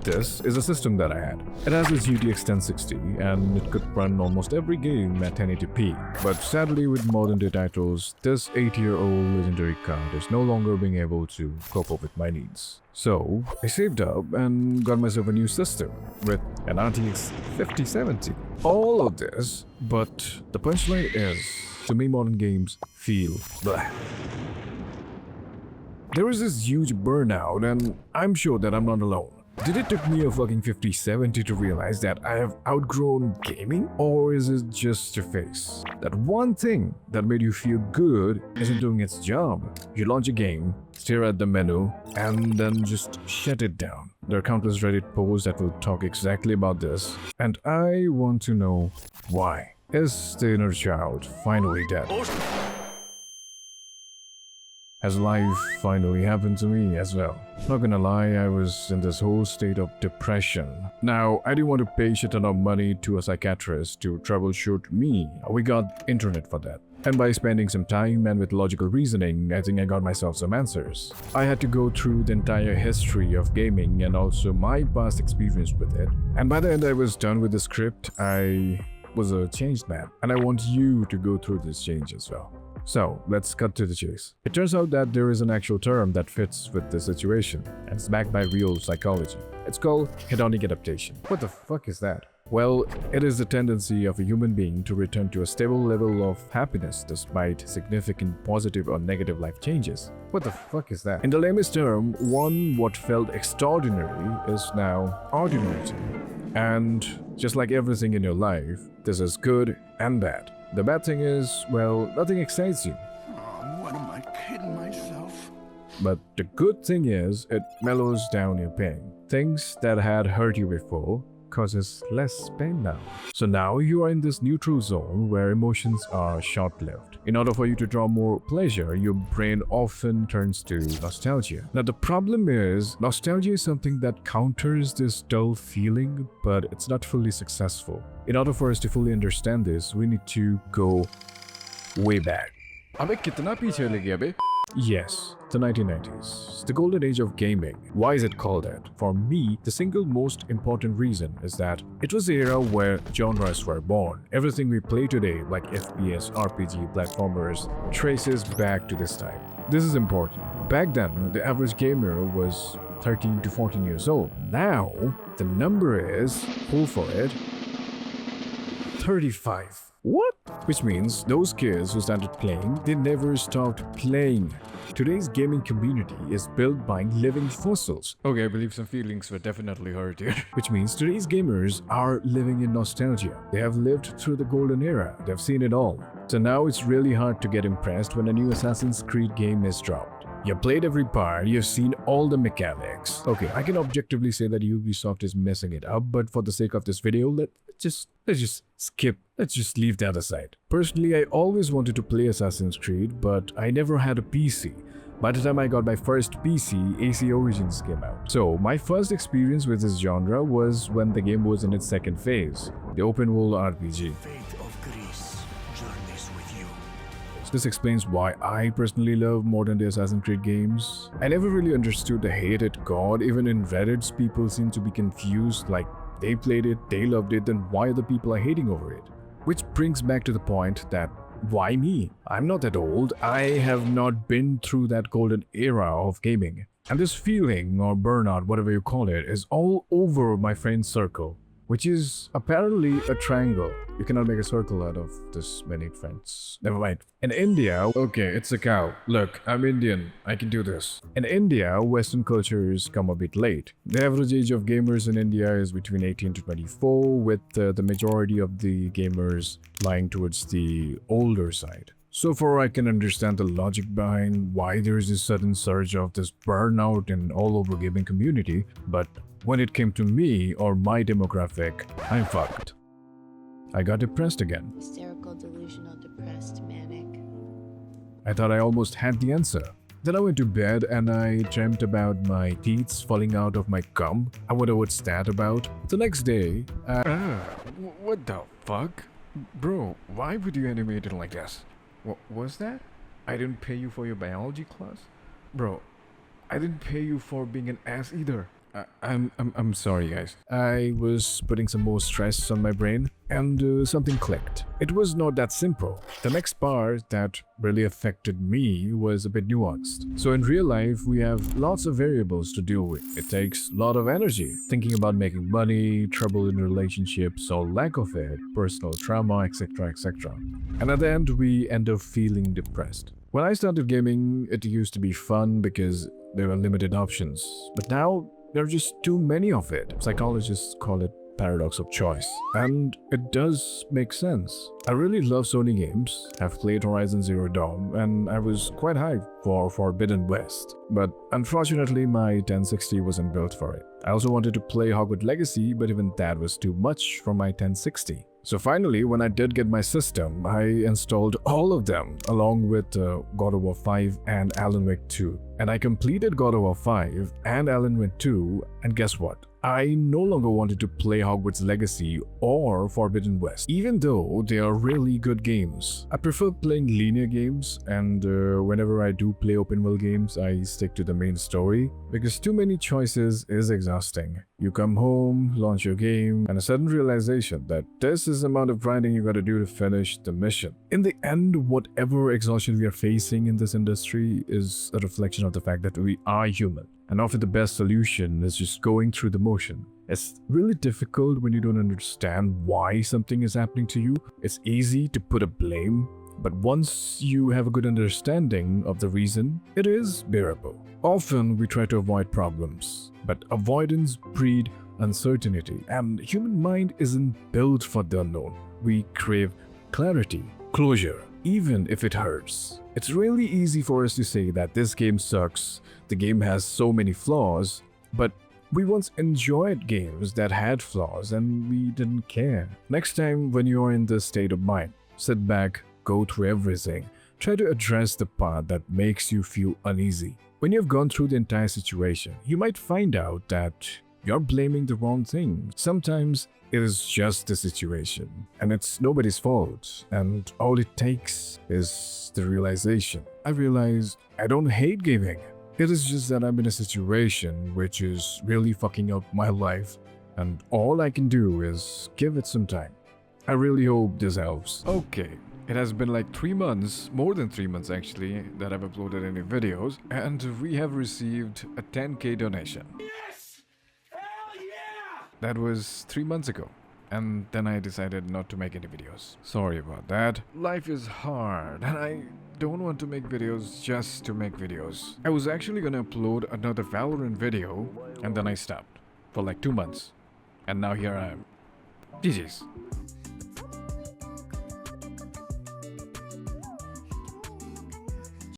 This is a system that I had. It has a GTX 1060 and it could run almost every game at 1080p. But sadly with modern day titles, this 8-year-old legendary card is no longer being able to cope up with my needs. So I saved up and got myself a new system with an RTX 5070. All of this, but the punchline is, to me modern games feel blah. There is this huge burnout and I'm sure that I'm not alone. Did it took me a fucking 5070 to realize that I have outgrown gaming? Or is it just your face? That one thing that made you feel good isn't doing its job. You launch a game, stare at the menu, and then just shut it down. There are countless Reddit posts that will talk exactly about this, and I want to know why. Is the inner child finally dead? Has life finally happened to me as well? Not gonna lie, I was in this whole state of depression. Now, I didn't want to pay shit ton of money to a psychiatrist to troubleshoot me. We got internet for that. And by spending some time and with logical reasoning, I think I got myself some answers. I had to go through the entire history of gaming and also my past experience with it. And by the end I was done with the script, I was a changed man. And I want you to go through this change as well. So, let's cut to the chase. It turns out that there is an actual term that fits with the situation, and it's backed by real psychology. It's called hedonic adaptation. What the fuck is that? Well, it is the tendency of a human being to return to a stable level of happiness despite significant positive or negative life changes. What the fuck is that? In the lamest term, what felt extraordinary is now ordinary to you. And just like everything in your life, this is good and bad. The bad thing is, well, nothing excites you. Oh, what am I kidding myself? But the good thing is, it mellows down your pain. Things that had hurt you before causes less pain now. So now you are in this neutral zone where emotions are short-lived. In order for you to draw more pleasure, your brain often turns to nostalgia. Now the problem is, nostalgia is something that counters this dull feeling, but it's not fully successful. In order for us to fully understand this, we need to go way back. अबे कितना पीछे ले गया बे? Yes, the 1990s, the golden age of gaming. Why is it called that? For me, the single most important reason is that it was the era where genres were born. Everything we play today, like FPS, RPG, platformers, traces back to this time. This is important. Back then, the average gamer was 13 to 14 years old. Now, the number is, hold for it, 35. What? Which means those kids who started playing, they never stopped playing. Today's gaming community is built by living fossils. Okay, I believe some feelings were definitely hurt here. Which means today's gamers are living in nostalgia. They have lived through the golden era. They've seen it all. So now it's really hard to get impressed when a new Assassin's Creed game is dropped. You've played every part, you've seen all the mechanics. Okay, I can objectively say that Ubisoft is messing it up, but for the sake of this video, let's just skip. Let's just leave that aside. Personally, I always wanted to play Assassin's Creed, but I never had a PC. By the time I got my first PC, AC Origins came out. So my first experience with this genre was when the game was in its second phase, the open world RPG. Fate of Greece journeys with you. This explains why I personally love modern day Assassin's Creed games. I never really understood the hate-it god. Even in Reddit, people seem to be confused, like they played it, they loved it, then why other people are hating over it? Which brings back to the point that why me? I'm not that old. I have not been through that golden era of gaming. And this feeling or burnout, whatever you call it, is all over my friend circle, which is apparently a triangle. You cannot make a circle out of this many friends. Never mind. In India, okay, it's a cow. Look, I'm Indian. I can do this. In India, Western cultures come a bit late. The average age of gamers in India is between 18 to 24, with the majority of the gamers lying towards the older side. So far, I can understand the logic behind why there is this sudden surge of this burnout in all over gaming community, but when it came to me or my demographic, I'm fucked. I got depressed again. Hysterical, delusional, depressed, manic. I thought I almost had the answer. Then I went to bed and I dreamt about my teeth falling out of my gum. I wonder what's that about. The next day, What the fuck? Bro, why would you animate it like this? What was that? I didn't pay you for your biology class? Bro, I didn't pay you for being an ass either. I'm sorry, guys. I was putting some more stress on my brain, and something clicked. It was not that simple. The next part that really affected me was a bit nuanced. So in real life, we have lots of variables to deal with. It takes a lot of energy. Thinking about making money, trouble in relationships or lack of it, personal trauma, etc., etc. And at the end, we end up feeling depressed. When I started gaming, it used to be fun because there were limited options. But now, there are just too many of it. Psychologists call it paradox of choice. And it does make sense. I really love Sony games. I've played Horizon Zero Dawn, and I was quite hyped for Forbidden West. But unfortunately, my 1060 wasn't built for it. I also wanted to play Hogwarts Legacy, but even that was too much for my 1060. So finally, when I did get my system, I installed all of them along with God of War 5 and Alan Wake 2. And I completed God of War 5 and Alan Wake 2, and guess what? I no longer wanted to play Hogwarts Legacy or Forbidden West, even though they are really good games. I prefer playing linear games, and whenever I do play open world games, I stick to the main story because too many choices is exhausting. You come home, launch your game, and a sudden realization that this is the amount of grinding you gotta do to finish the mission. In the end, whatever exhaustion we are facing in this industry is a reflection of the fact that we are human. And often the best solution is just going through the motion. It's really difficult when you don't understand why something is happening to you. It's easy to put a blame, but once you have a good understanding of the reason, it is bearable. Often we try to avoid problems, but avoidance breeds uncertainty, and human mind isn't built for the unknown. We crave clarity, closure, even if it hurts. It's really easy for us to say that this game sucks, the game has so many flaws, but we once enjoyed games that had flaws and we didn't care. Next time when you're in this state of mind, sit back, go through everything, try to address the part that makes you feel uneasy. When you've gone through the entire situation, you might find out that you're blaming the wrong thing. Sometimes it is just the situation, and it's nobody's fault, and all it takes is the realization. I realize I don't hate gaming. It is just that I'm in a situation which is really fucking up my life, and all I can do is give it some time. I really hope this helps. Okay, it has been like 3 months, more than 3 months actually, that I've uploaded any videos, and we have received a 10k donation. That was 3 months ago, and then I decided not to make any videos. Sorry about that. Life is hard, and I don't want to make videos just to make videos. I was actually gonna upload another Valorant video, and then I stopped for like 2 months, and now here I am. GG's.